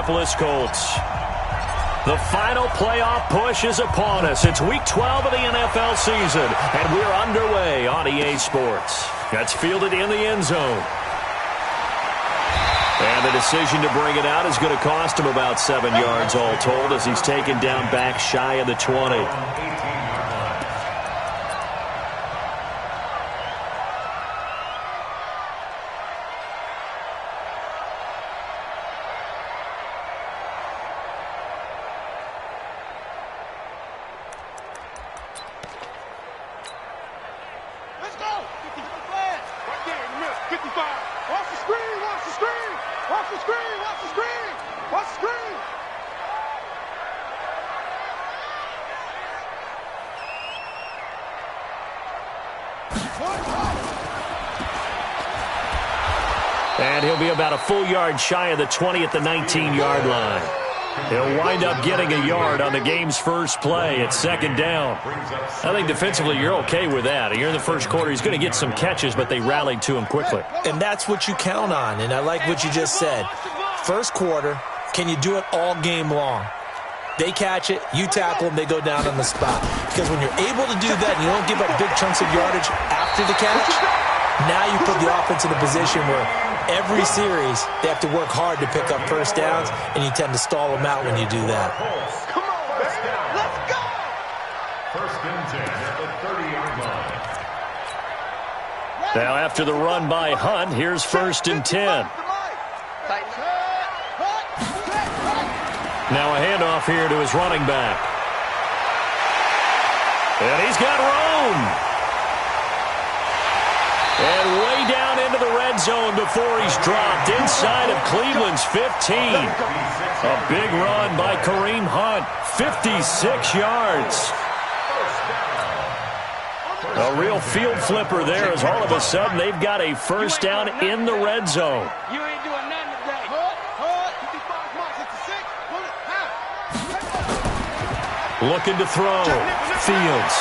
Indianapolis Colts. The final playoff push is upon us. It's Week 12 of the NFL season, and we're underway on EA Sports. That's fielded in the end zone. And the decision to bring it out is going to cost him about 7 yards all told as he's taken down back shy of the 20. And he'll be about a full yard shy of the 20 at the 19-yard line. He'll wind up getting a yard on the game's first play at second down. I think defensively you're okay with that. Here in the first quarter, he's going to get some catches, but they rallied to him quickly. And that's what you count on, and I like what you just said. First quarter, can you do it all game long? They catch it, you tackle them, they go down on the spot. Because when you're able to do that and you don't give up big chunks of yardage after the catch, now you put the offense in a position where every series they have to work hard to pick up first downs, and you tend to stall them out when you do that. Come on, baby. Let's go! First and 10 at the 30-yard line. Now after the run by Hunt, here's first and 10. Now a handoff here to his running back. And he's got room. And way down into the red zone before he's dropped inside of Cleveland's 15. A big run by Kareem Hunt, 56 yards. A real field flipper there as all of a sudden they've got a first down in the red zone. Looking to throw. Fields.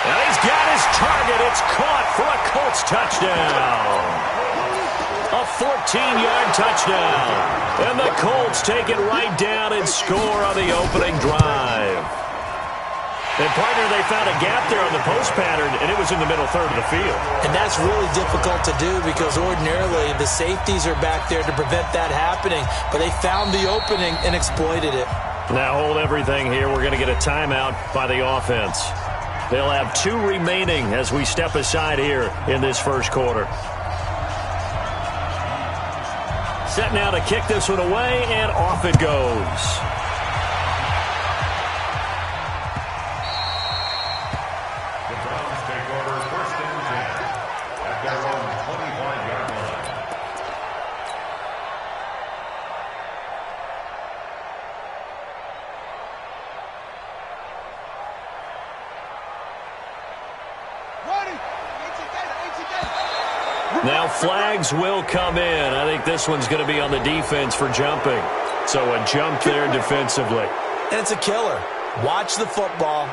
And he's got his target. It's caught for a Colts touchdown. A 14-yard touchdown. And the Colts take it right down and score on the opening drive. And, partner, they found a gap there on the post pattern, and it was in the middle third of the field. And that's really difficult to do because ordinarily the safeties are back there to prevent that happening. But they found the opening and exploited it. Now hold everything here. We're going to get a timeout by the offense. They'll have 2 remaining as we step aside here in this first quarter. Set now to kick this one away, and off it goes. The Browns take over first and 10 at their own 25-yard line. Now flags will come in. I think this one's going to be on the defense for jumping. So a jump there defensively. And it's a killer. Watch the football.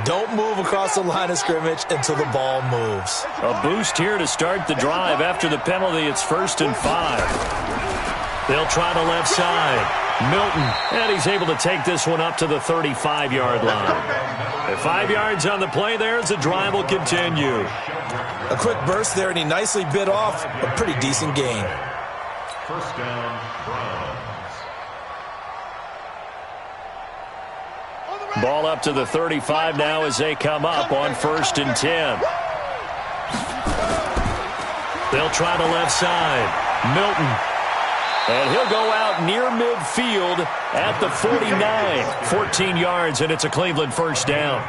Don't move across the line of scrimmage until the ball moves. A boost here to start the drive. After the penalty, it's 1st and 5. They'll try the left side. Milton, and he's able to take this one up to the 35-yard line. And 5 yards on the play there as the drive will continue. A quick burst there, and he nicely bit off a pretty decent gain. First down, Browns. Ball up to the 35 now as they come up on 1st and 10. They'll try the left side. Milton. And he'll go out near midfield at the 49. 14 yards, and it's a Cleveland first down.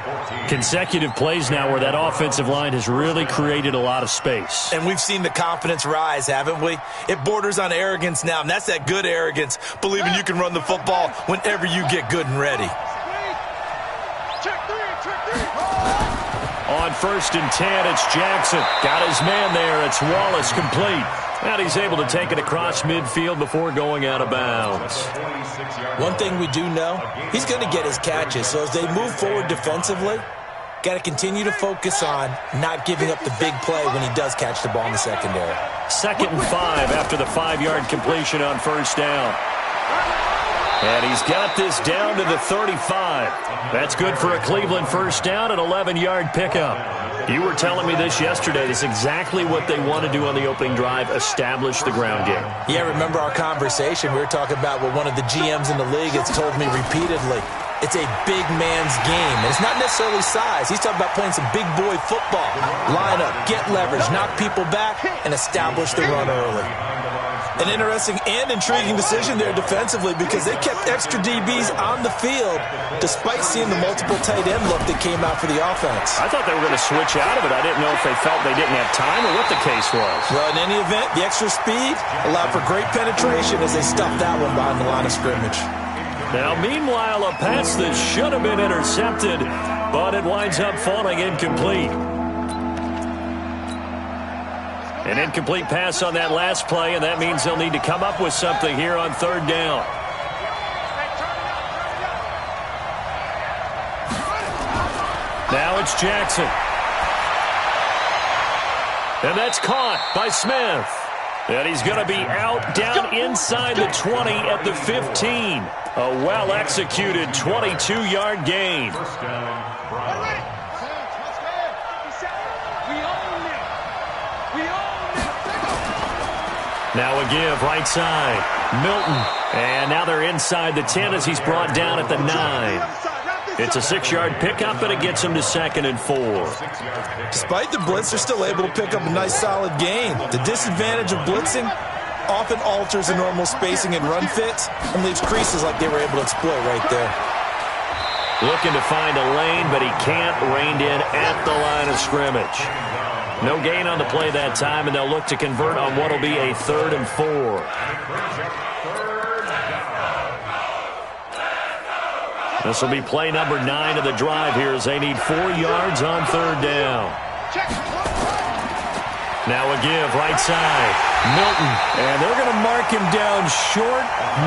Consecutive plays now where that offensive line has really created a lot of space. And we've seen the confidence rise, haven't we? It borders on arrogance now, and that's that good arrogance, believing you can run the football whenever you get good and ready. On 1st and 10, it's Jackson. Got his man there. It's Wallace complete. And he's able to take it across midfield before going out of bounds. One thing we do know, he's going to get his catches. So as they move forward defensively, got to continue to focus on not giving up the big play when he does catch the ball in the secondary. 2nd and 5 after the 5-yard completion on 1st down. And he's got this down to the 35. That's good for a Cleveland first down, an 11-yard pickup. You were telling me this yesterday. That's exactly what they want to do on the opening drive, establish the ground game. Yeah, remember our conversation? We were talking about what one of the GMs in the league has told me repeatedly. It's a big man's game, and it's not necessarily size. He's talking about playing some big boy football. Line up, get leverage, knock people back, and establish the run early. An interesting and intriguing decision there defensively because they kept extra DBs on the field despite seeing the multiple tight end look that came out for the offense. I thought they were going to switch out of it. I didn't know if they felt they didn't have time or what the case was. Well, in any event, the extra speed allowed for great penetration as they stuffed that one behind the line of scrimmage. Now, meanwhile, a pass that should have been intercepted, but it winds up falling incomplete. An incomplete pass on that last play, and that means they'll need to come up with something here on third down. Now it's Jackson. And that's caught by Smith. And he's going to be out down inside the 20 at the 15. A well-executed 22-yard gain. Now a give, right side. Milton. And now they're inside the 10 as he's brought down at the 9. It's a 6-yard pickup, and it gets him to 2nd and 4. Despite the blitz, they're still able to pick up a nice, solid gain. The disadvantage of blitzing often alters the normal spacing and run fits and leaves creases like they were able to exploit right there. Looking to find a lane, but he can't. Reined in at the line of scrimmage. No gain on the play that time, and they'll look to convert on what will be a 3rd and 4. This will be play number 9 of the drive here as they need 4 yards on third down. Now a give, right side. Milton. And they're going to mark him down short,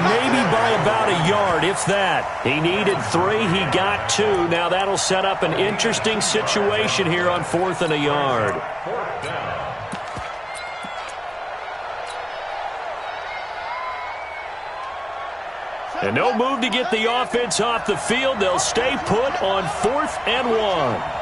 maybe by about a yard, if that. He needed 3. He got 2. Now that'll set up an interesting situation here on 4th and a yard. And no move to get the offense off the field. They'll stay put on 4th and 1.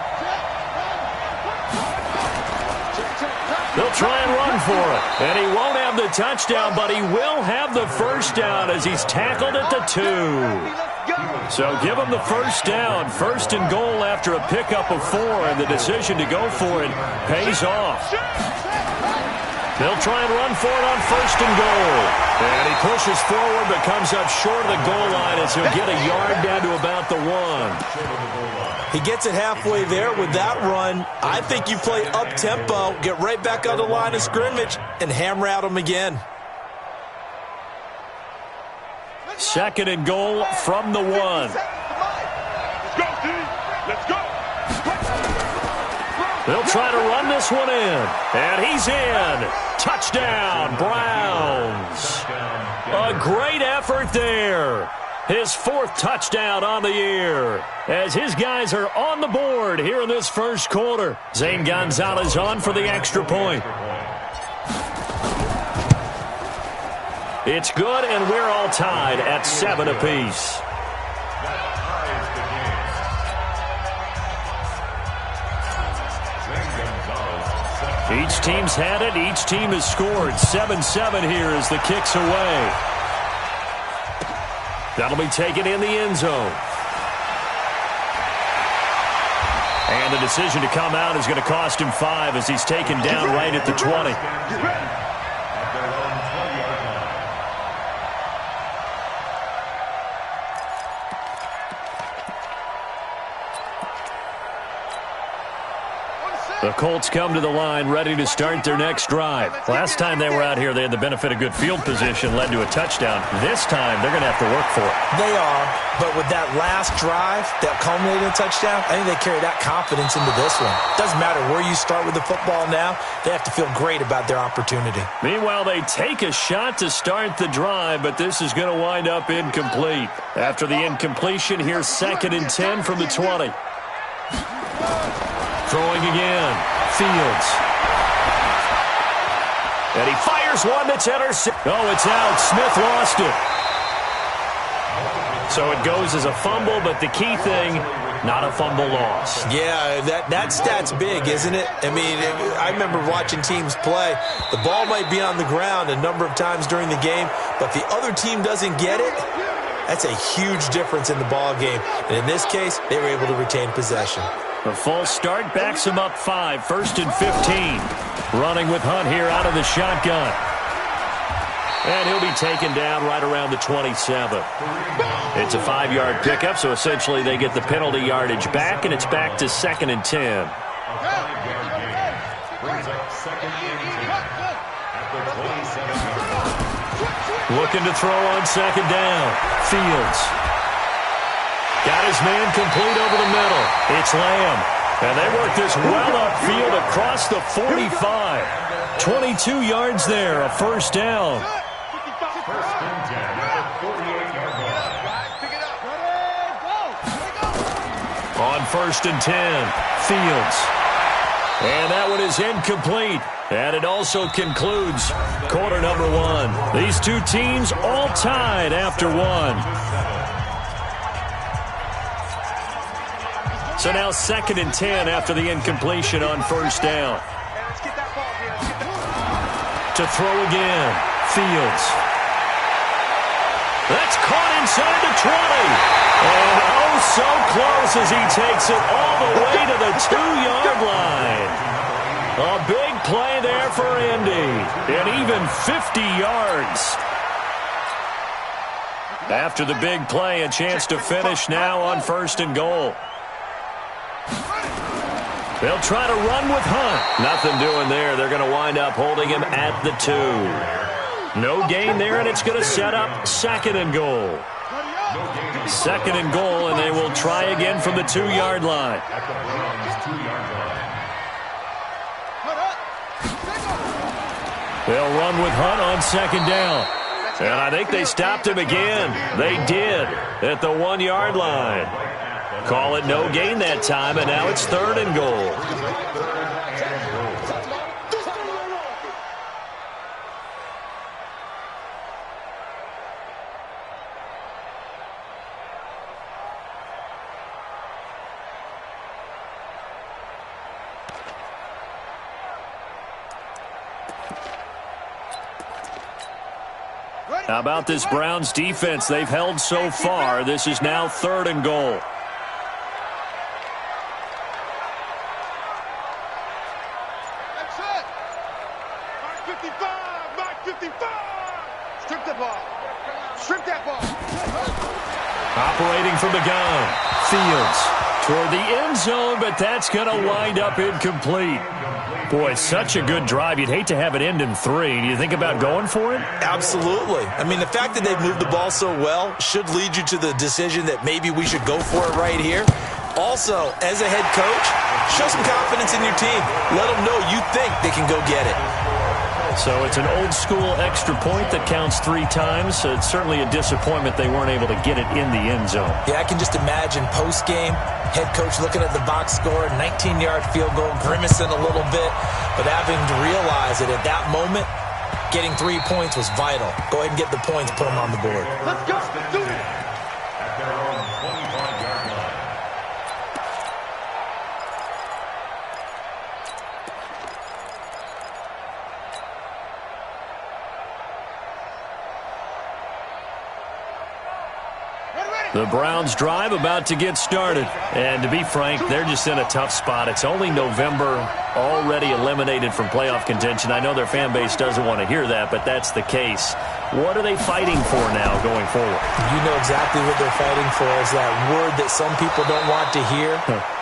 They'll try and run for it. And he won't have the touchdown, but he will have the first down as he's tackled at the 2. So give him the first down. 1st and goal after a pickup of 4, and the decision to go for it pays off. They'll try and run for it on 1st and goal. And he pushes forward but comes up short of the goal line as he'll get a yard down to about the 1. He gets it halfway there with that run. I think you play up-tempo, get right back on the line of scrimmage, and hammer out him again. 2nd and goal from the 1. Let's go, team. Let's go. They'll try to run this one in. And he's in. Touchdown, Browns. A great effort there. His 4th touchdown on the year as his guys are on the board here in this first quarter. Zane Gonzalez on for the extra point. It's good, and we're all tied at 7 apiece. Each team's had it. Each team has scored. 7-7 here as the kick's away. That'll be taken in the end zone. And the decision to come out is going to cost him 5 as he's taken down right at the 20. The Colts come to the line ready to start their next drive. Last time they were out here, they had the benefit of good field position, led to a touchdown. This time, they're going to have to work for it. They are, but with that last drive that culminated in a touchdown, I think they carry that confidence into this one. Doesn't matter where you start with the football now, they have to feel great about their opportunity. Meanwhile, they take a shot to start the drive, but this is going to wind up incomplete. After the incompletion, here's 2nd and 10 from the 20. Throwing again. Fields. And he fires one that's intercepted. Oh, it's out. Smith lost it. So it goes as a fumble, but the key thing, not a fumble loss. Yeah, that stat's big, isn't it? I mean, I remember watching teams play. The ball might be on the ground a number of times during the game, but if the other team doesn't get it, that's a huge difference in the ball game. And in this case, they were able to retain possession. The false start backs him up 5, 1st and 15. Running with Hunt here out of the shotgun. And he'll be taken down right around the 27. It's a 5-yard pickup, so essentially they get the penalty yardage back, and it's back to 2nd and 10. A 5-yard gain brings up 2nd and 10 at the 27-yard line. Looking to throw on 2nd down. Fields. Got his man complete over the middle. It's Lamb. And they work this well upfield across the 45. 22 yards there, a 1st down. 1st and 10 at the 48-yard line. On 1st and 10, Fields. And that one is incomplete. And it also concludes quarter number 1. These two teams all tied after 1. So now 2nd and 10 after the incompletion on 1st down. To throw again, Fields. That's caught inside the 20. And oh, so close as he takes it all the way to the 2-yard line. A big play there for Indy. And even 50 yards. After the big play, a chance to finish now on 1st and goal. They'll try to run with Hunt. Nothing doing there. They're going to wind up holding him at the 2. No gain there, and it's going to set up 2nd and goal. 2nd and goal, and they will try again from the 2-yard line. At the Browns' 2-yard line. They'll run with Hunt on 2nd down. And I think they stopped him again. They did at the 1-yard line. Call it no gain that time, and now it's 3rd and goal. How about this Browns defense? They've held so far. This is now 3rd and goal. Operating from the gun. Fields toward the end zone, but that's going to wind up incomplete. Boy, such a good drive. You'd hate to have it end in 3. Do you think about going for it? Absolutely. I mean, the fact that they've moved the ball so well should lead you to the decision that maybe we should go for it right here. Also, as a head coach, show some confidence in your team. Let them know you think they can go get it. So it's an old-school extra point that counts 3 times. So it's certainly a disappointment they weren't able to get it in the end zone. Yeah, I can just imagine post-game, head coach looking at the box score, 19-yard field goal, grimacing a little bit, but having to realize that at that moment, getting 3 points was vital. Go ahead and get the points, put them on the board. Let's go. Do it. At their own 25-yard line. The Browns drive about to get started. And to be frank, they're just in a tough spot. It's only November, already eliminated from playoff contention. I know their fan base doesn't want to hear that, but that's the case. What are they fighting for now going forward? You know exactly what they're fighting for. Is that word that some people don't want to hear,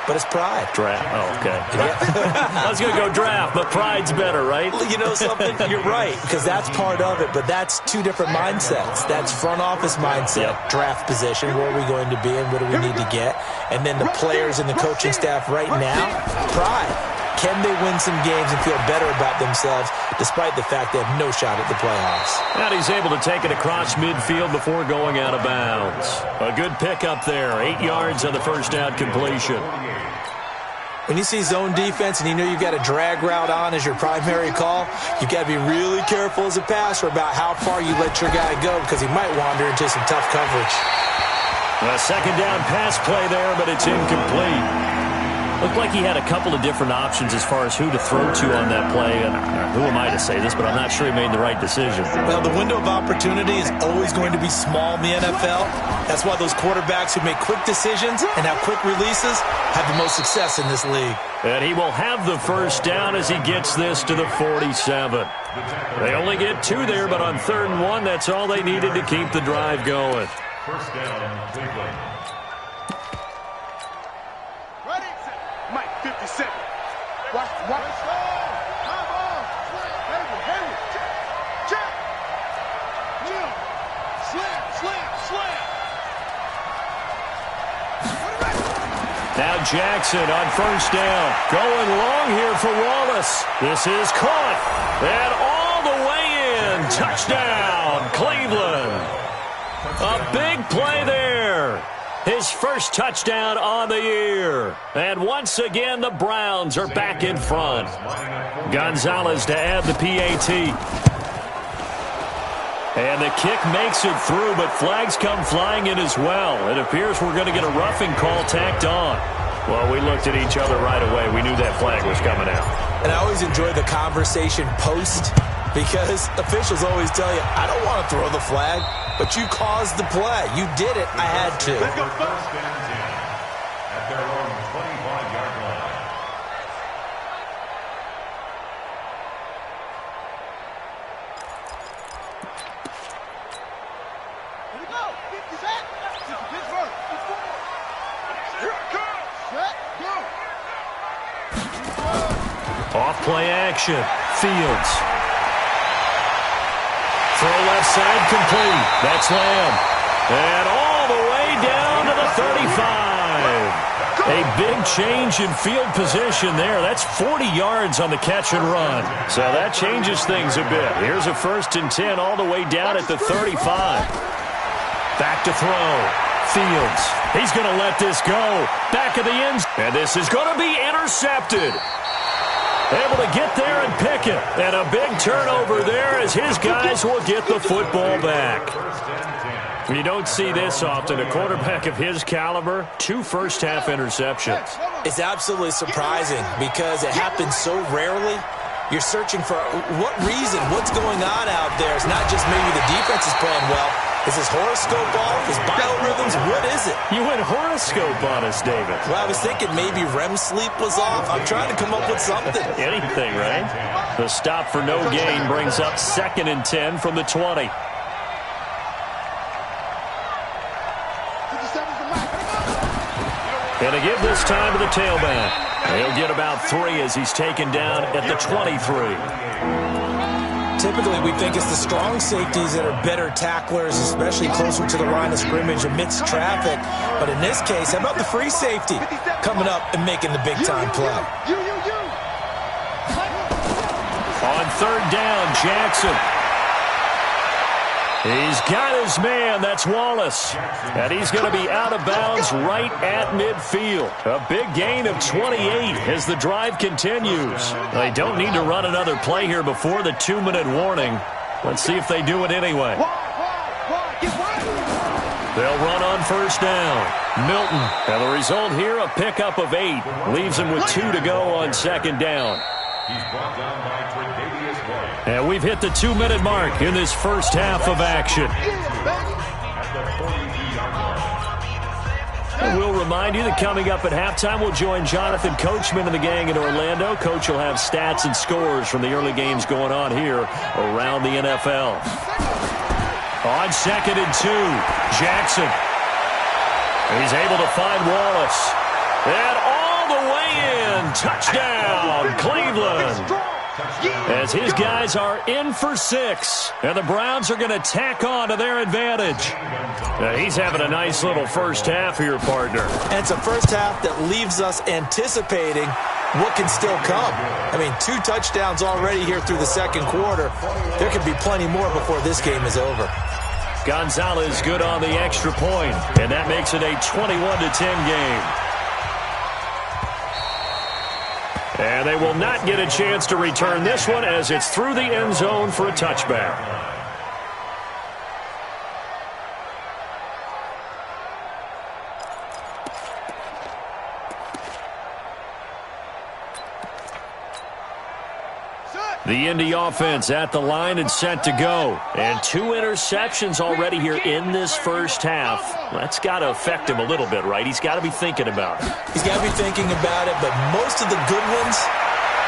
but it's pride. Draft. Oh, okay. I was going to go draft, but pride's better, right? You know something? You're right, because that's part of it, but that's 2 different mindsets. That's front office mindset, draft position, where are we going to be and what do we need to get? And then the players and the coaching staff right now, pride. Can they win some games and feel better about themselves despite the fact they have no shot at the playoffs? And he's able to take it across midfield before going out of bounds. A good pickup there. 8 yards on the first down completion. When you see zone defense and you know you've got a drag route on as your primary call, you've got to be really careful as a passer about how far you let your guy go because he might wander into some tough coverage. A second down pass play there, but it's incomplete. Looked like he had a couple of different options as far as who to throw to on that play. And who am I to say this, but I'm not sure he made the right decision. Well, the window of opportunity is always going to be small in the NFL. That's why those quarterbacks who make quick decisions and have quick releases have the most success in this league. And he will have the first down as he gets this to the 47. They only get 2 there, but on 3rd and 1, that's all they needed to keep the drive going. First down, Cleveland. Mike, 57. Watch. Come on. Hayward. Check. Slam. Now Jackson on first down. Going long here for Wallace. This is caught. And all the way in. Touchdown, Cleveland. A big play there. His first touchdown on the year. And once again, the Browns are back in front. Gonzalez to add the PAT. And the kick makes it through, but flags come flying in as well. It appears we're going to get a roughing call tacked on. Well, we looked at each other right away. We knew that flag was coming out. And I always enjoy the conversation post because officials always tell you, I don't want to throw the flag, but you caused the play. You did it. I had to. Let's go first and 10 at their own 25-yard line. Here we go. Set. Pittsburgh. Here it comes. Set. Go. Off-play action. Fields. Throw left side complete. That's Lamb. And all the way down to the 35. A big change in field position there. That's 40 yards on the catch and run. So that changes things a bit. Here's a 1st and 10 all the way down at the 35. Back to throw. Fields. He's going to let this go. Back of the end. And this is going to be intercepted. Able to get there and pick it. And a big turnover there as his guys will get the football back. You don't see this often. A quarterback of his caliber, 2 first-half interceptions. It's absolutely surprising because it happens so rarely. You're searching for what reason, what's going on out there. It's not just maybe the defense is playing well. Is his horoscope off? His biorhythms? What is it? You went horoscope on us, David. Well, I was thinking maybe REM sleep was off. I'm trying to come up with something. Anything, right? The stop for no gain brings up 2nd and 10 from the 20. And to give this time to the tailback. He'll get about 3 as he's taken down at the 23. Typically, we think it's the strong safeties that are better tacklers, especially closer to the line of scrimmage amidst traffic. But in this case, how about the free safety coming up and making the big-time play? On 3rd down, Jackson. He's got his man. That's Wallace. And he's going to be out of bounds right at midfield. A big gain of 28 as the drive continues. They don't need to run another play here before the 2-minute warning. Let's see if they do it anyway. They'll run on 1st down. Milton. And the result here, a pickup of 8. Leaves him with 2 to go on 2nd down. He's brought down by Tre'Davious White. And we've hit the 2-minute mark in this first half of action. At the 42-yard line. And we'll remind you that coming up at halftime, we'll join Jonathan Coachman and the gang in Orlando. Coach will have stats and scores from the early games going on here around the NFL. On 2nd and 2, Jackson. He's able to find Wallace. And all the way in. Touchdown, Cleveland. As his guys are in for 6. And the Browns are going to tack on to their advantage. Now, he's having a nice little first half here, partner. And it's a first half that leaves us anticipating what can still come. I mean, 2 touchdowns already here through the 2nd quarter. There could be plenty more before this game is over. Gonzalez good on the extra point, and that makes it a 21-10 game. And they will not get a chance to return this one as it's through the end zone for a touchback. The Indy offense at the line and set to go. And 2 interceptions already here in this first half. That's got to affect him a little bit, right? He's got to be thinking about it. He's got to be thinking about it, but most of the good ones,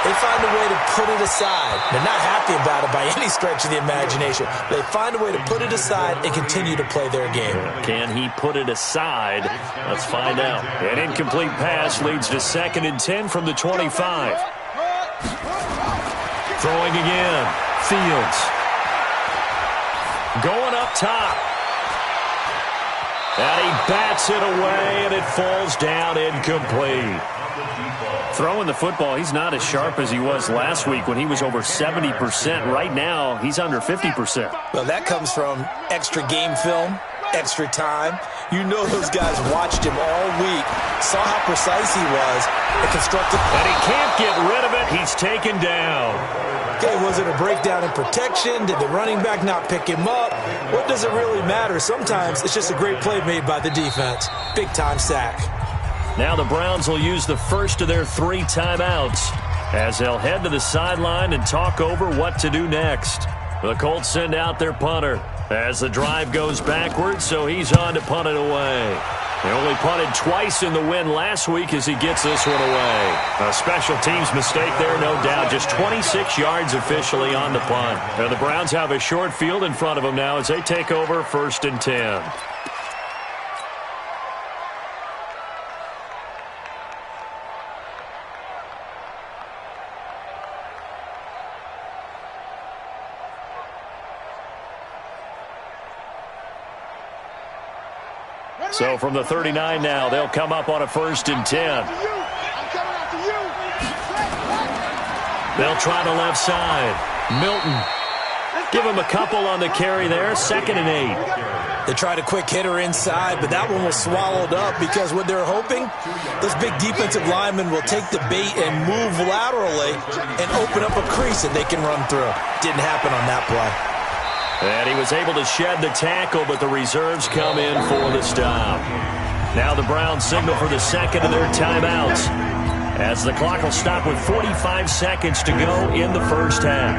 they find a way to put it aside. They're not happy about it by any stretch of the imagination. They find a way to put it aside and continue to play their game. Can he put it aside? Let's find out. An incomplete pass leads to 2nd and 10 from the 25. Throwing again. Fields. Going up top. And he bats it away, and it falls down incomplete. Throwing the football, he's not as sharp as he was last week when he was over 70%. Right now, he's under 50%. Well, that comes from extra game film, extra time. You know those guys watched him all week, saw how precise he was, and constructed. And he can't get rid of it. He's taken down. Okay, was it a breakdown in protection? Did the running back not pick him up? What does it really matter? Sometimes it's just a great play made by the defense. Big-time sack. Now the Browns will use the first of their 3 timeouts as they'll head to the sideline and talk over what to do next. The Colts send out their punter as the drive goes backwards, so he's on to punt it away. They only punted twice in the win last week as he gets this one away. A special teams mistake there, no doubt. Just 26 yards officially on the punt. And the Browns have a short field in front of them now as they take over 1st and 10. So from the 39 now, they'll come up on a 1st and 10. They'll try the left side. Milton. Give him a couple on the carry there. 2nd and 8. They tried a quick hitter inside, but that one was swallowed up because what they're hoping, those big defensive linemen will take the bait and move laterally and open up a crease that they can run through. Didn't happen on that play. And he was able to shed the tackle, but the reserves come in for the stop. Now the Browns signal for the 2nd of their timeouts as the clock will stop with 45 seconds to go in the first half.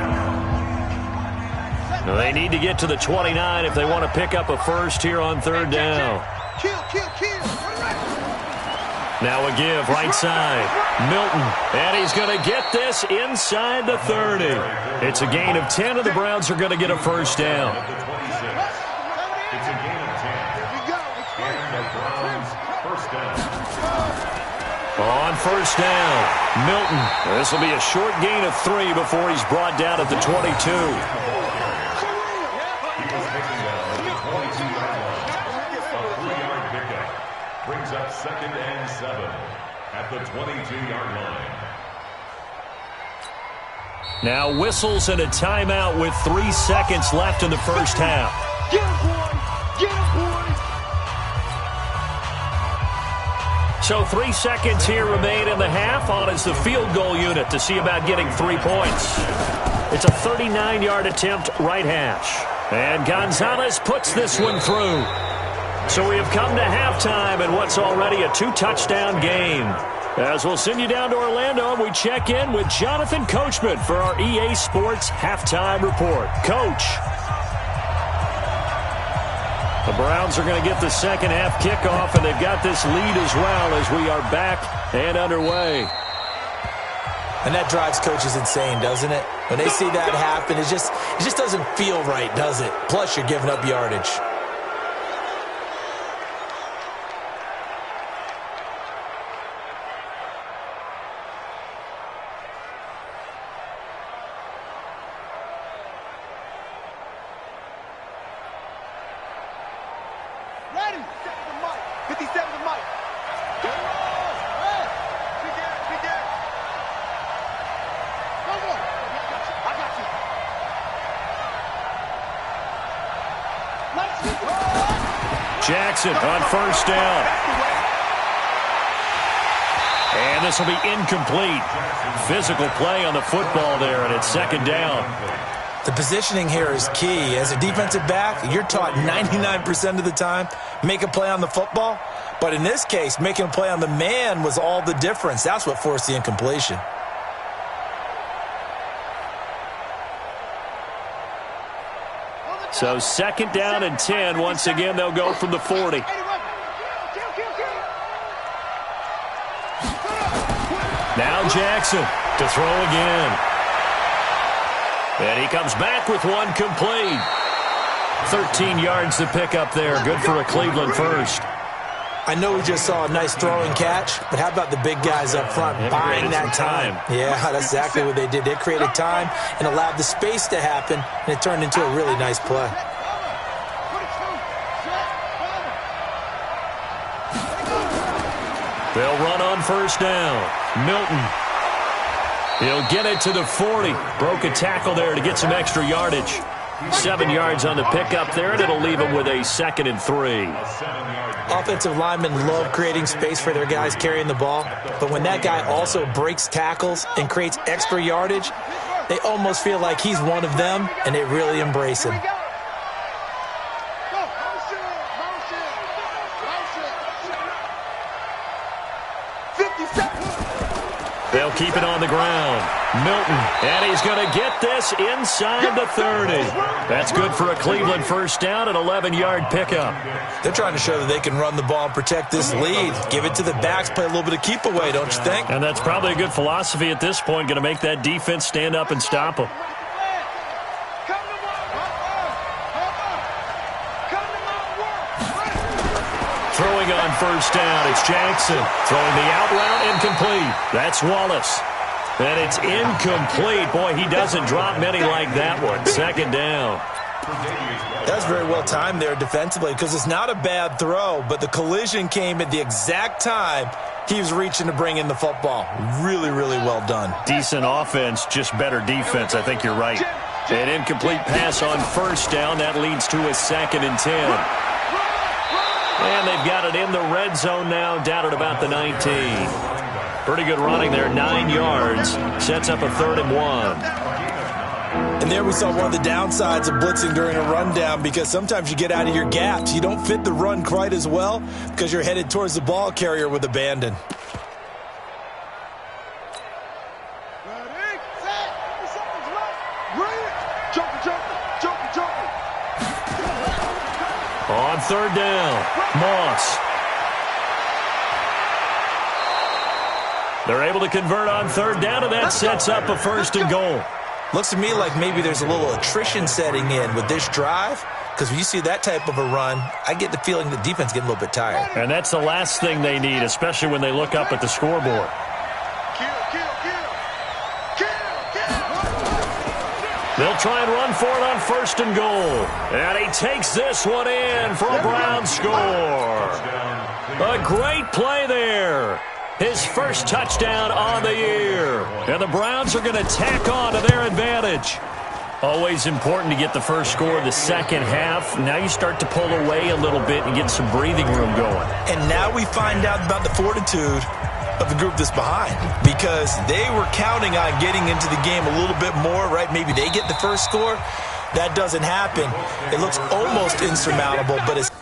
Now they need to get to the 29 if they want to pick up a first here on 3rd down. Now a give right side. Milton, and he's going to get this inside the 30. It's a gain of 10, and the Browns are going to get a first down. It's a gain of 10. And the Browns first down. On 1st down, Milton. This will be a short gain of 3 before he's brought down at the 22. He was taken down at the 22-yard line. A 3-yard pickup brings up 2nd and 7 at the 22-yard line. Now whistles and a timeout with 3 seconds left in the first half. Get him, boy! Get him, boy! So 3 seconds here remain in the half. On is the field goal unit to see about getting 3 points. It's a 39-yard attempt right hash. And Gonzalez puts this one through. So we have come to halftime in what's already a 2-touchdown game. As we'll send you down to Orlando, and we check in with Jonathan Coachman for our EA Sports Halftime Report. Coach. The Browns are going to get the second half kickoff, and they've got this lead as well as we are back and underway. And that drives coaches insane, doesn't it? When they see that happen, it just doesn't feel right, does it? Plus, you're giving up yardage. Ready! 57 to Mike. Hey! Big air. Go. I got you. Jackson on 1st down. And this will be incomplete. Physical play on the football there, and it's 2nd down. The positioning here is key. As a defensive back, you're taught 99% of the time, make a play on the football. But in this case, making a play on the man was all the difference. That's what forced the incompletion. So 2nd down and 10. Once again, they'll go from the 40. Now Jackson to throw again. And he comes back with one complete. 13 yards to pick up there. Good for a Cleveland first. I know we just saw a nice throwing catch, but how about the big guys up front buying that time? Yeah, that's exactly what they did. They created time and allowed the space to happen, and it turned into a really nice play. They'll run on 1st down. Milton. He'll get it to the 40. Broke a tackle there to get some extra yardage. 7 yards on the pickup there, and it'll leave him with a 2nd and 3. Offensive linemen love creating space for their guys carrying the ball, but when that guy also breaks tackles and creates extra yardage, they almost feel like he's one of them, and they really embrace him. They'll keep it on the ground. Milton, and he's going to get this inside the 30. That's good for a Cleveland 1st down, an 11-yard pickup. They're trying to show that they can run the ball and protect this lead. Give it to the backs, play a little bit of keep away, don't you think? And that's probably a good philosophy at this point, going to make that defense stand up and stop them. Throwing on 1st down, it's Jackson. Throwing the out route, incomplete. That's Wallace. And it's incomplete. Boy, he doesn't drop many like that one. 2nd down. That's very well timed there defensively because it's not a bad throw, but the collision came at the exact time he was reaching to bring in the football. Really, really well done. Decent offense, just better defense. I think you're right. An incomplete pass on 1st down. That leads to a 2nd and 10. And they've got it in the red zone now, down at about the 19. Pretty good running there, 9 yards. Sets up a 3rd and 1. And there we saw one of the downsides of blitzing during a rundown because sometimes you get out of your gaps. You don't fit the run quite as well because you're headed towards the ball carrier with abandon. On 3rd down, Moss. They're able to convert on 3rd down, and that sets up a 1st and goal. Looks to me like maybe there's a little attrition setting in with this drive because when you see that type of a run, I get the feeling the defense getting a little bit tired. And that's the last thing they need, especially when they look up at the scoreboard. They'll try and run for it on 1st and goal. And he takes this one in for a Brown score. A great play there. His first touchdown on the year. And the Browns are going to tack on to their advantage. Always important to get the first score of the second half. Now you start to pull away a little bit and get some breathing room going. And now we find out about the fortitude of the group that's behind because they were counting on getting into the game a little bit more, right? Maybe they get the first score. That doesn't happen. It looks almost insurmountable, but it's not.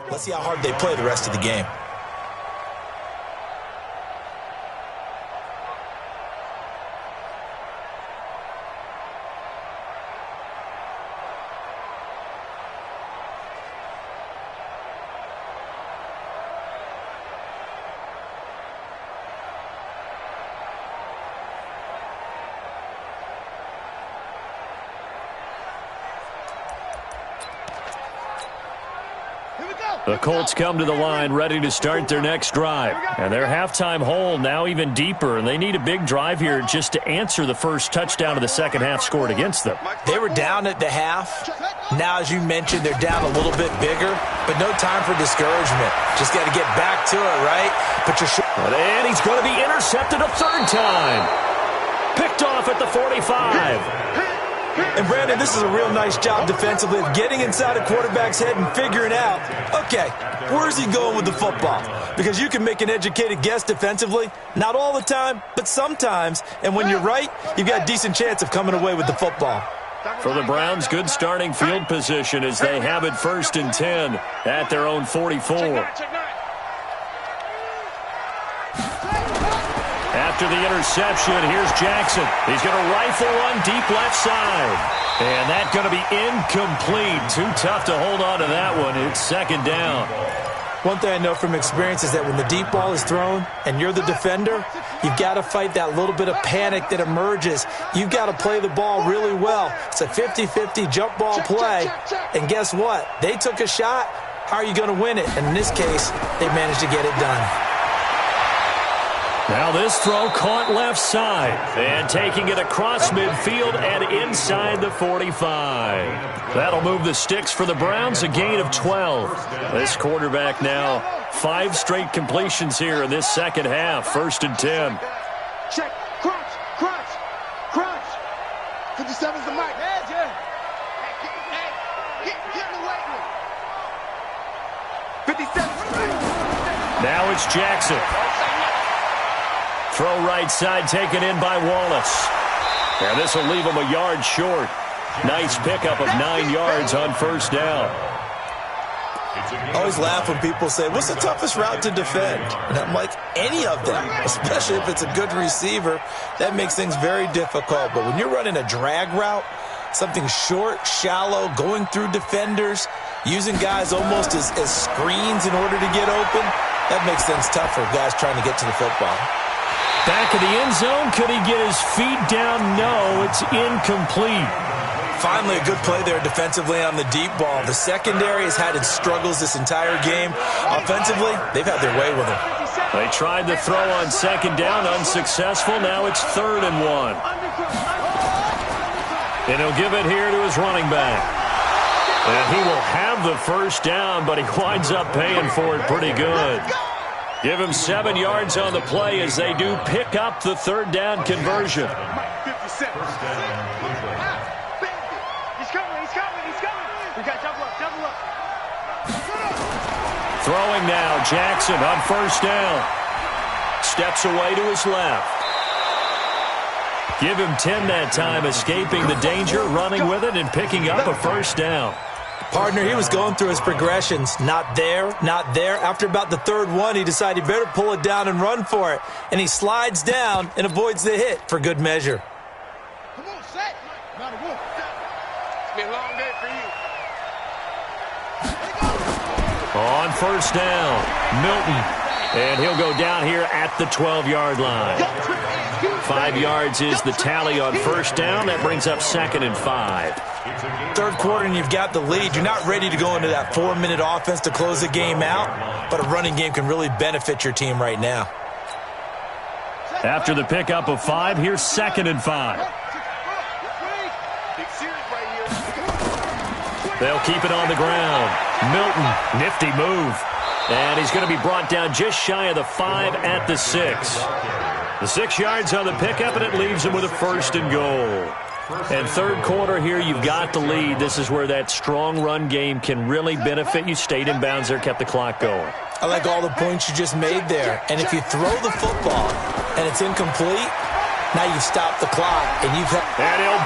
Let's see how hard they play the rest of the game. The Colts come to the line ready to start their next drive. And their halftime hole now even deeper, and they need a big drive here just to answer the first touchdown of the second half scored against them. They were down at the half. Now, as you mentioned, they're down a little bit bigger, but no time for discouragement. Just got to get back to it, right? And he's going to be intercepted a third time. off at the 45. And, Brandon, this is a real nice job defensively of getting inside a quarterback's head and figuring out, okay, where's he going with the football? Because you can make an educated guess defensively, not all the time, but sometimes. And when you're right, you've got a decent chance of coming away with the football. For the Browns, good starting field position as they have it 1st and 10 at their own 44. After the interception, here's Jackson. He's going to rifle one deep left side. And that's going to be incomplete. Too tough to hold on to that one. It's 2nd down. One thing I know from experience is that when the deep ball is thrown and you're the defender, you've got to fight that little bit of panic that emerges. You've got to play the ball really well. It's a 50-50 jump ball play. And guess what? They took a shot. How are you going to win it? And in this case, they managed to get it done. Now this throw caught left side. And taking it across midfield and inside the 45. That'll move the sticks for the Browns, a gain of 12. This quarterback now 5 straight completions here in this second half. 1st and 10. Check. Crunch. 57's the mic. Get in the weight room. 57. Now it's Jackson. Throw right side taken in by Wallace. And this will leave him a yard short. Nice pickup of 9 yards on 1st down. I always laugh when people say, what's the toughest route to defend? And I'm like, any of them, especially if it's a good receiver. That makes things very difficult. But when you're running a drag route, something short, shallow, going through defenders, using guys almost as screens in order to get open, that makes things tough for guys trying to get to the football. Back of the end zone. Could he get his feet down? No, it's incomplete. Finally, a good play there defensively on the deep ball. The secondary has had its struggles this entire game. Offensively, they've had their way with him. They tried the throw on 2nd down, unsuccessful. Now it's 3rd and 1. And he'll give it here to his running back. And he will have the 1st down, but he winds up paying for it pretty good. Give him 7 yards on the play as they do pick up the 3rd down conversion. He's coming. We got double up. Throwing now, Jackson on 1st down. Steps away to his left. Give him 10 that time, escaping the danger, running with it, and picking up a 1st down. Partner, he was going through his progressions. Not there. After about the 3rd one, he decided he better pull it down and run for it. And he slides down and avoids the hit for good measure. Come on, set. Not a wolf. It's been a long day for you. On 1st down, Milton. And he'll go down here at the 12-yard line. 5 yards is the tally on 1st down. That brings up 2nd and 5. 3rd quarter and you've got the lead. You're not ready to go into that 4-minute offense to close the game out, but a running game can really benefit your team right now. After the pickup of 5, here's 2nd and 5. They'll keep it on the ground. Milton, nifty move. And he's going to be brought down just shy of the 5 at the 6. The 6 yards on the pickup, and it leaves him with a 1st and goal. And 3rd quarter here, you've got the lead. This is where that strong run game can really benefit you. Stayed in bounds there, kept the clock going. I like all the points you just made there. And if you throw the football and it's incomplete, now you've stopped the clock. And he'll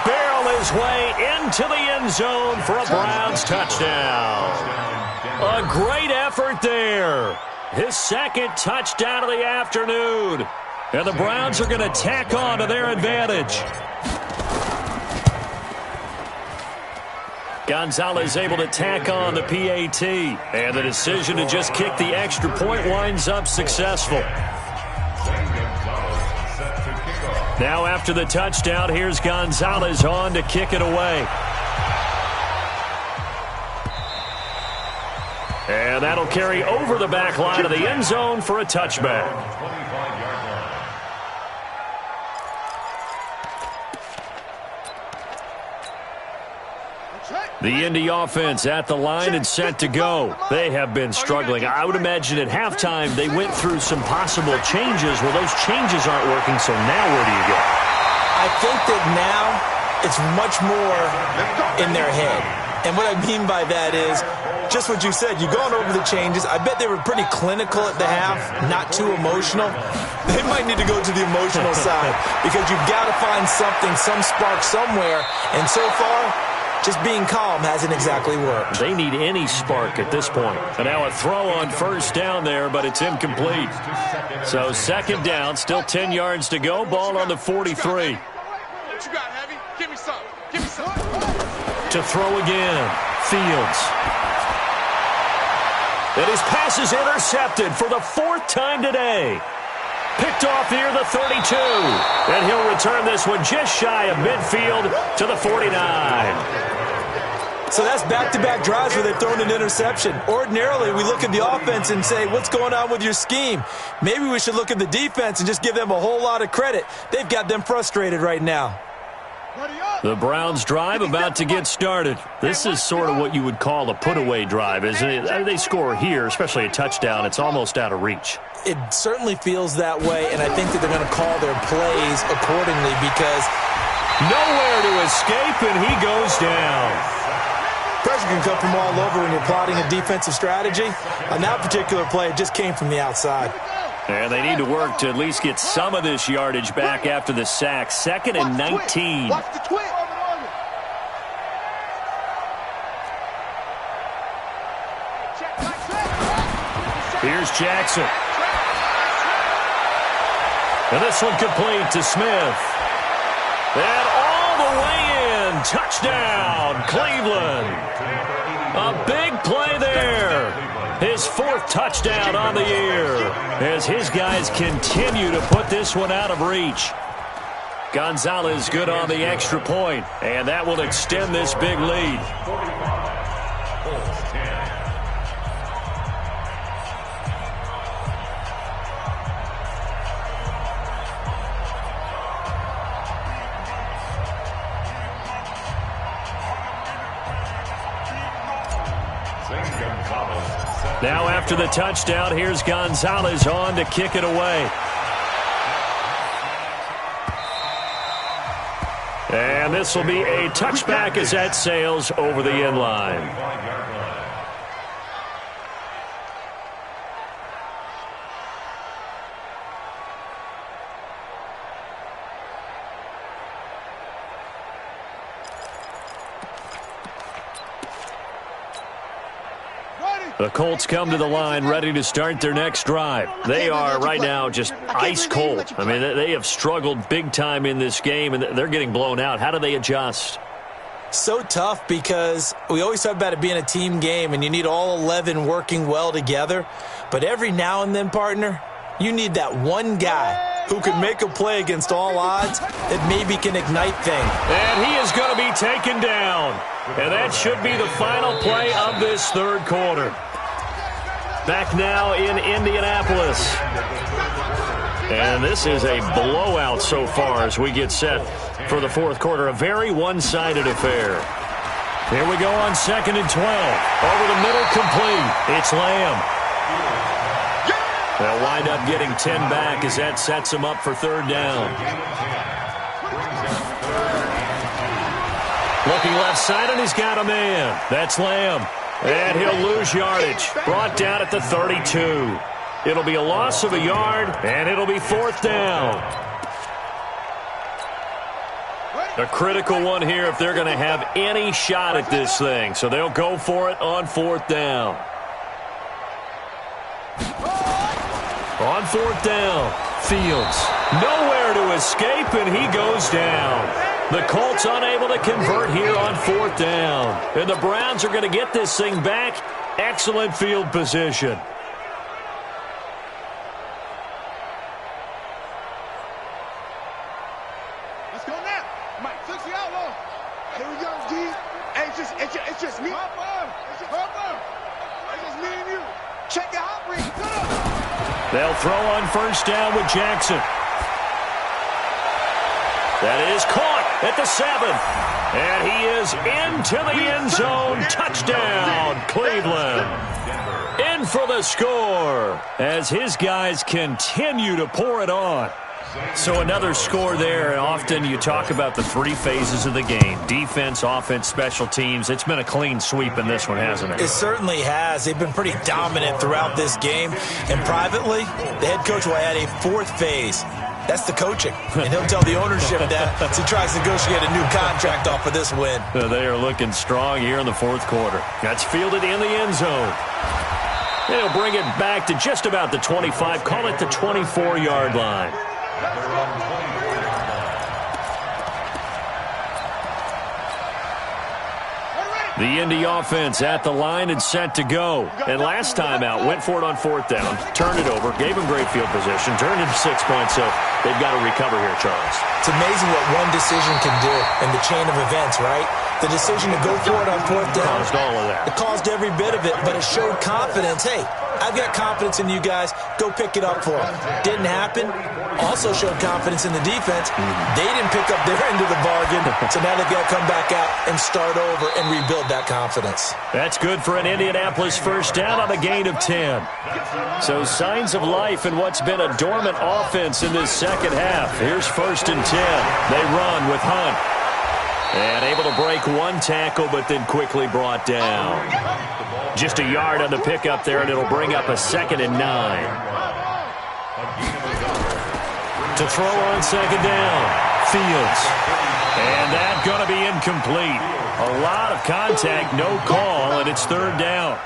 barrel his way into the end zone for a Browns touchdown. A great effort there. His 2nd touchdown of the afternoon. And the Browns are going to tack on to their advantage. Gonzalez able to tack on the PAT. And the decision to just kick the extra point winds up successful. Now after the touchdown, here's Gonzalez on to kick it away. And that'll carry over the back line of the end zone for a touchback. The Indy offense at the line and set to go. They have been struggling. I would imagine at halftime they went through some possible changes. Well, those changes aren't working, so now where do you go? I think that now it's much more in their head. And what I mean by that is just what you said. You've gone over the changes. I bet they were pretty clinical at the half, not too emotional. They might need to go to the emotional side because you've got to find something, some spark somewhere. And so far, just being calm hasn't exactly worked. They need any spark at this point. And now a throw on first down there, but it's incomplete. So second down, still 10 yards to go. Ball on the 43. What you got, Heavy? Give me some. Give me some. To throw again, Fields. And his pass is intercepted for the fourth time today. Picked off near the 32. And he'll return this one just shy of midfield to the 49. So that's back-to-back drives where they've thrown an interception. Ordinarily, we look at the offense and say, what's going on with your scheme? Maybe we should look at the defense and just give them a whole lot of credit. They've got them frustrated right now. The Browns drive about to get started. This is sort of what you would call a put-away drive, isn't it? They score here, especially a touchdown. It's almost out of reach. It certainly feels that way, and I think that they're going to call their plays accordingly because nowhere to escape, and he goes down. Pressure can come from all over when you're plotting a defensive strategy. On that particular play, it just came from the outside. And they need to work to at least get some of this yardage back after the sack. 2nd and 19. Watch the twin. Here's Jackson. And this one complete to Smith. And all the way in. Touchdown, Cleveland. A big play there. His 4th touchdown on the year as his guys continue to put this one out of reach. Gonzalez good on the extra point, and that will extend this big lead. Now after the touchdown, here's Gonzalez on to kick it away. And this will be a touchback as that sails over the end line. The Colts come to the line ready to start their next drive. They are right now just ice cold. I mean, they have struggled big time in this game, and they're getting blown out. How do they adjust? So tough because we always talk about it being a team game, and you need all 11 working well together. But every now and then, partner, you need that one guy who can make a play against all odds that maybe can ignite things. And he is going to be taken down. And that should be the final play of this third quarter. Back now in Indianapolis. And this is a blowout so far as we get set for the fourth quarter. A very one-sided affair. Here we go on 2nd and 12. Over the middle, complete. It's Lamb. They'll wind up getting 10 back as that sets them up for third down. Looking left side, and he's got a man. That's Lamb. And he'll lose yardage. Brought down at the 32. It'll be a loss of a yard, and it'll be 4th down. A critical one here if they're going to have any shot at this thing. So they'll go for it on 4th down. On 4th down, Fields. Nowhere to escape, and he goes down. The Colts unable to convert here on 4th down. And the Browns are going to get this thing back. Excellent field position. Let's go now. Mike, fix the outlaw. Here we go, D. Hey, it's just me. It's just me and you. Check the hot read. They'll throw on first down with Jackson. That is caught at the 7. And he is into the end zone. Touchdown, Cleveland. In for the score as his guys continue to pour it on. So another score there, and often you talk about the three phases of the game. Defense, offense, special teams. It's been a clean sweep in this one, hasn't it? It certainly has. They've been pretty dominant throughout this game. And privately, the head coach will add a fourth phase. That's the coaching. And he'll tell the ownership that as he tries to negotiate a new contract off of this win. They are looking strong here in the fourth quarter. That's fielded in the end zone. And he'll bring it back to just about the 25. Call it the 24-yard line. The Indy offense at the line and set to go. And last time out, went for it on fourth down, turned it over, gave them great field position, turned into 6 points, so they've got to recover here, Charles. It's amazing what one decision can do in the chain of events, right? The decision to go for it on fourth down. Caused all of that. It caused every bit of it, but it showed confidence. Hey, I've got confidence in you guys. Go pick it up for them. Didn't happen. Also showed confidence in the defense. They didn't pick up their end of the bargain, so now they've got to come back out and start over and rebuild that confidence. That's good for an Indianapolis first down on a gain of 10. So signs of life in what's been a dormant offense in this second half. Here's first and 10. They run with Hunt. And able to break one tackle, but then quickly brought down. Just a yard on the pickup there, and it'll bring up a 2nd and 9. To throw on second down, Fields. And that's going to be incomplete. A lot of contact, no call, and it's third down.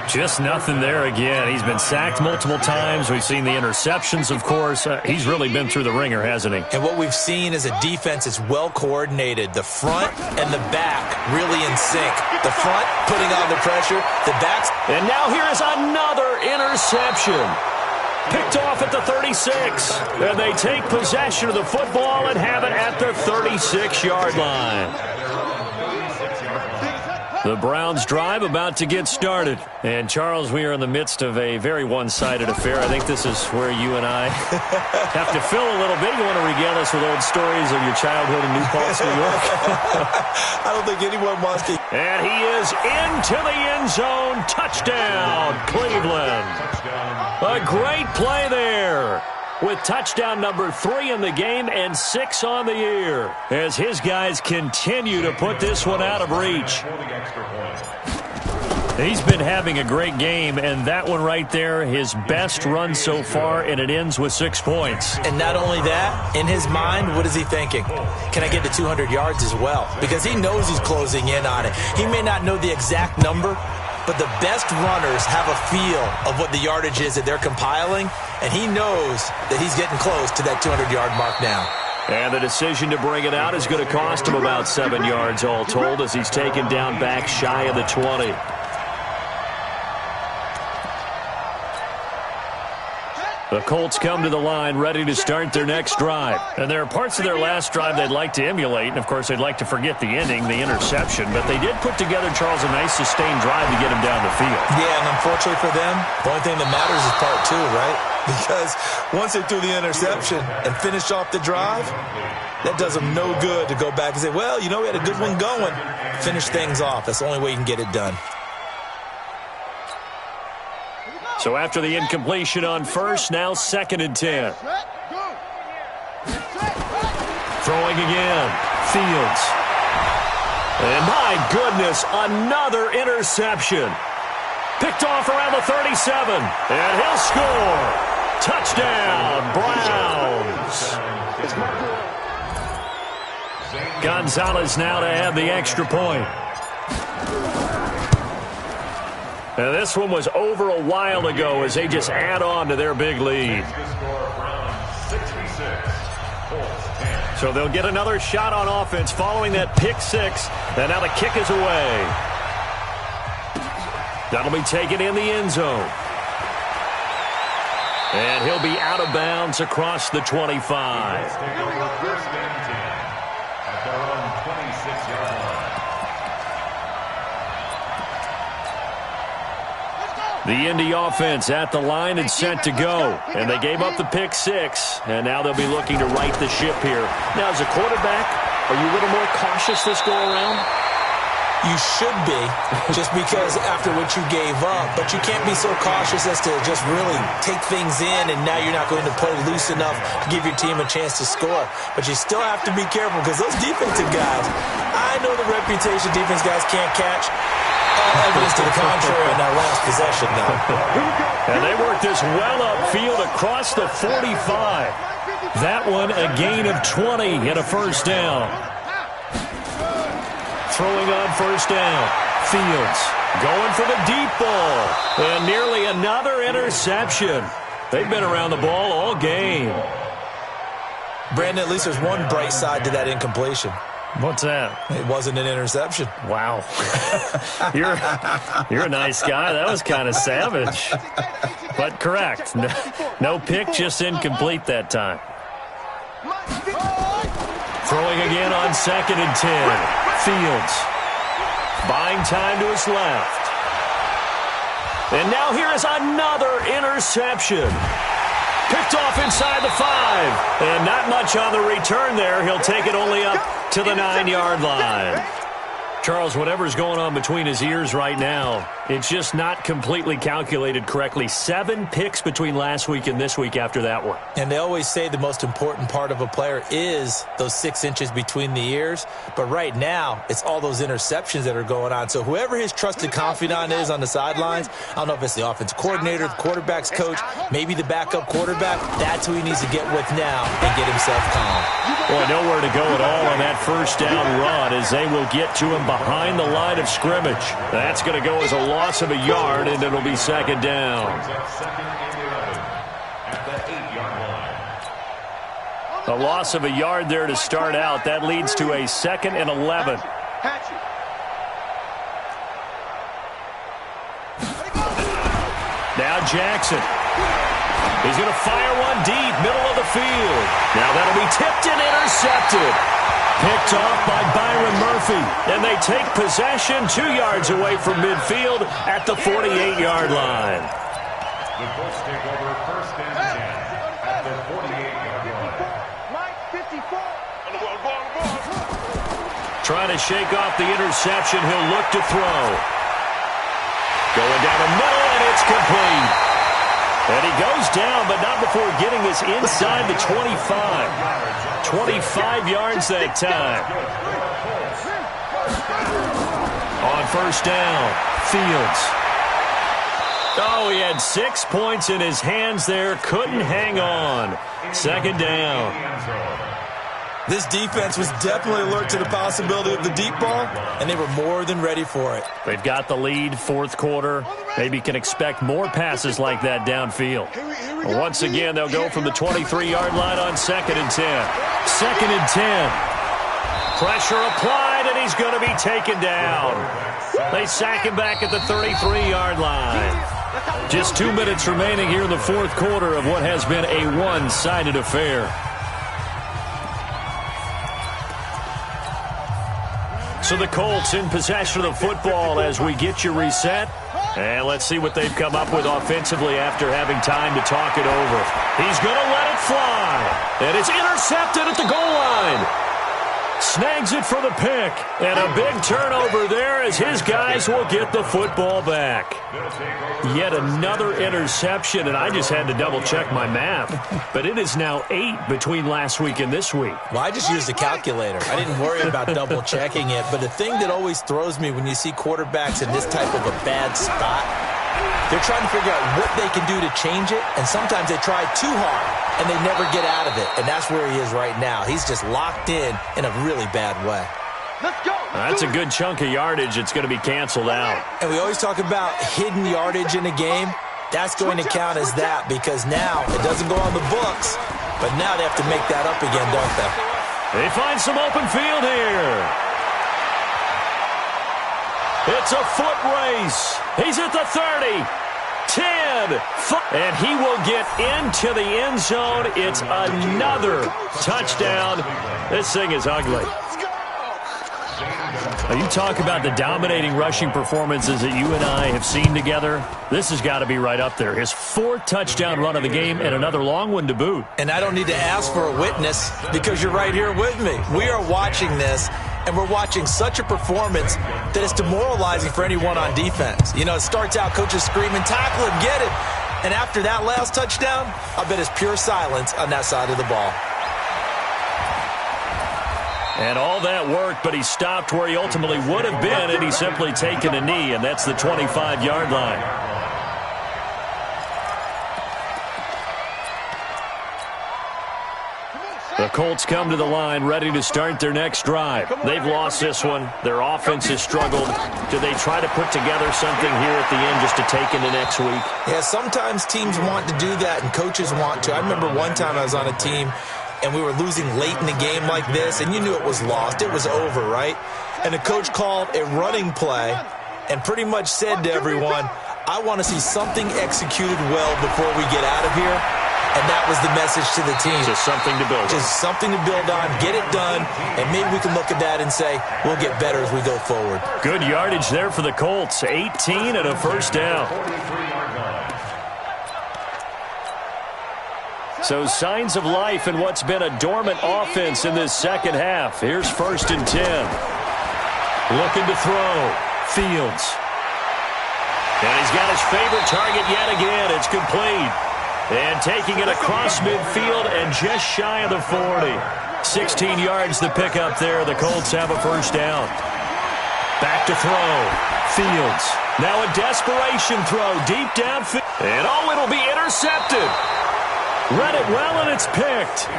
Just nothing there again. He's been sacked multiple times. We've seen the interceptions, of course. He's really been through the ringer, hasn't he? And what we've seen is a defense that's well coordinated. The front and the back really in sync. The front putting on the pressure. The back's... And now here is another interception. Picked off at the 36. And they take possession of the football and have it at the 36-yard line. The Browns drive about to get started. And, Charles, we are in the midst of a very one-sided affair. I think this is where you and I have to fill a little bit. You want to regale us with old stories of your childhood in New Paltz, New York? I don't think anyone wants to. And he is into the end zone. Touchdown, Cleveland. A great play there. With touchdown number 3 in the game and 6 on the year, as his guys continue to put this one out of reach. He's been having a great game, and that one right there, his best run so far, and it ends with 6 points. And not only that, in his mind, what is he thinking? Can I get to 200 yards as well? Because he knows he's closing in on it. He may not know the exact number, but the best runners have a feel of what the yardage is that they're compiling, and he knows that he's getting close to that 200-yard mark now. And the decision to bring it out is going to cost him about 7 yards all told as he's taken down back shy of the 20. The Colts come to the line ready to start their next drive. And there are parts of their last drive they'd like to emulate. And, of course, they'd like to forget the ending, the interception. But they did put together, Charles, a nice sustained drive to get him down the field. Yeah, and unfortunately for them, the only thing that matters is part 2, right? Because once they threw the interception and finished off the drive, that does them no good to go back and say, well, you know, we had a good one going. Finish things off. That's the only way you can get it done. So after the incompletion on first, now 2nd and 10. Throwing again. Fields. And my goodness, another interception. Picked off around the 37. And he'll score. Touchdown, Browns. Gonzalez now to add the extra point. Now, this one was over a while ago as they just add on to their big lead. So they'll get another shot on offense following that pick 6. And now the kick is away. That'll be taken in the end zone. And he'll be out of bounds across the 25. The Indy offense at the line and set to go. And they gave up the pick 6. And now they'll be looking to right the ship here. Now, as a quarterback, are you a little more cautious this go around? You should be, just because after what you gave up. But you can't be so cautious as to just really take things in, and now you're not going to play loose enough to give your team a chance to score. But you still have to be careful, because those defensive guys, I know the reputation defense guys can't catch. All evidence to the contrary in that last possession, though. And they work this well upfield across the 45. That one a gain of 20 and a first down. Throwing on first down. Fields going for the deep ball. And nearly another interception. They've been around the ball all game. Brandon, at least there's one bright side to that incompletion. What's that? It wasn't an interception. Wow. You're a nice guy. That was kind of savage. But correct. No pick, just incomplete that time. Throwing again on 2nd and 10. Fields buying time to his left. And now here is another interception. Picked off inside the 5. And not much on the return there. He'll take it only up to the 9-yard line. Charles, whatever's going on between his ears right now, it's just not completely calculated correctly. 7 picks between last week and this week after that one. And they always say the most important part of a player is those 6 inches between the ears. But right now, it's all those interceptions that are going on. So whoever his trusted confidant is on the sidelines, I don't know if it's the offensive coordinator, the quarterback's coach, maybe the backup quarterback, that's who he needs to get with now and get himself calm. Boy, nowhere to go at all on that first down run as they will get to him behind the line of scrimmage. That's going to go as a loss of a yard, and it'll be 2nd down. A loss of a yard there to start out. That leads to a 2nd and 11. Now Jackson. He's going to fire one deep, middle of the field. Now that'll be tipped and intercepted. Picked off by Byron Murphy. And they take possession 2 yards away from midfield at the 48-yard line. The Colts take over 1st and 10 at the 48-yard line. Trying to shake off the interception. He'll look to throw. Going down the middle, and it's complete. And he goes down, but not before getting this inside the 25. 25 yards that time. On first down, Fields. Oh, he had 6 points in his hands there. Couldn't hang on. 2nd down. This defense was definitely alert to the possibility of the deep ball, and they were more than ready for it. They've got the lead, 4th quarter. Maybe can expect more passes like that downfield. Once again, they'll go from the 23-yard line on 2nd and 10. 2nd and 10. Pressure applied, and he's going to be taken down. They sack him back at the 33-yard line. Just 2 minutes remaining here in the 4th quarter of what has been a one-sided affair. So the Colts in possession of the football as we get you reset. And let's see what they've come up with offensively after having time to talk it over. He's going to let it fly. And it's intercepted at the goal line. Snags it for the pick. And a big turnover there as his guys will get the football back. Yet another interception, and I just had to double-check my math. But it is now 8 between last week and this week. Well, I just used a calculator. I didn't worry about double-checking it. But the thing that always throws me when you see quarterbacks in this type of a bad spot, they're trying to figure out what they can do to change it, and sometimes they try too hard, and they never get out of it. And that's where he is right now. He's just locked in a really bad way. Let's go. That's a good chunk of yardage. It's going to be canceled out. And we always talk about hidden yardage in a game. That's going to count as that because now it doesn't go on the books, but now they have to make that up again, don't they? They find some open field here. It's a foot race. He's at the 30. 10. And he will get into the end zone. It's another touchdown. This thing is ugly. Now, you talk about the dominating rushing performances that you and I have seen together. This has got to be right up there. His 4th touchdown run of the game and another long one to boot. And I don't need to ask for a witness because you're right here with me. We are watching this, and we're watching such a performance that it's demoralizing for anyone on defense. You know, it starts out coaches screaming, tackle him, get it. And after that last touchdown, I bet it's pure silence on that side of the ball. And all that work, but he stopped where he ultimately would have been, and he's simply taken a knee, and that's the 25-yard line. The Colts come to the line ready to start their next drive. They've lost this one. Their offense has struggled. Do they try to put together something here at the end just to take into next week? Yeah, sometimes teams want to do that and coaches want to. I remember one time I was on a team and we were losing late in the game like this, and you knew it was lost. It was over, right? And the coach called a running play and pretty much said to everyone, I want to see something executed well before we get out of here. And that was the message to the team. Just something to build on. Just something to build on, get it done, and maybe we can look at that and say, we'll get better as we go forward. Good yardage there for the Colts. 18 and a first down. So signs of life in what's been a dormant offense in this second half. Here's 1st and 10. Looking to throw. Fields. And he's got his favorite target yet again. It's complete. And taking it across midfield and just shy of the 40. 16 yards the pickup there. The Colts have a first down. Back to throw. Fields. Now a desperation throw deep downfield. And it'll be intercepted. Read it well, and it's picked.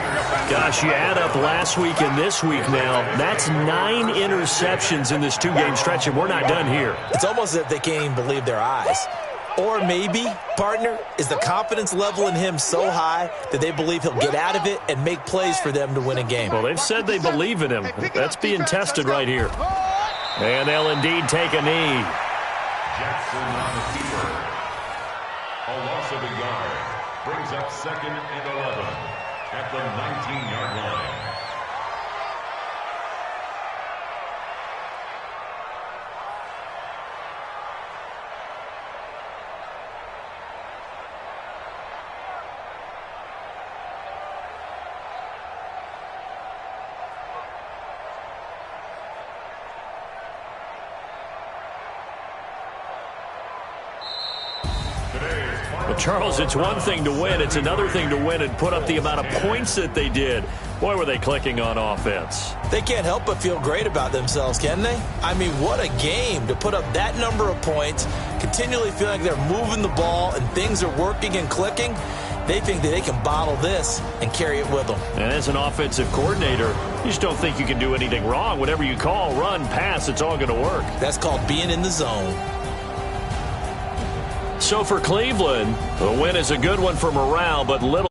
Gosh, you add up last week and this week now. That's 9 interceptions in this 2-game stretch, and we're not done here. It's almost as if they can't even believe their eyes. Or maybe, partner, is the confidence level in him so high that they believe he'll get out of it and make plays for them to win a game. Well, they've said they believe in him. That's being tested right here. And they'll indeed take a knee. Jackson on the keeper. A loss of a yard. Brings up 2nd and 11 at the 19-yard line. Well, Charles, it's one thing to win. It's another thing to win and put up the amount of points that they did. Boy, were they clicking on offense. They can't help but feel great about themselves, can they? I mean, what a game to put up that number of points, continually feeling like they're moving the ball and things are working and clicking. They think that they can bottle this and carry it with them. And as an offensive coordinator, you just don't think you can do anything wrong. Whatever you call, run, pass, it's all going to work. That's called being in the zone. So for Cleveland, the win is a good one for morale, but little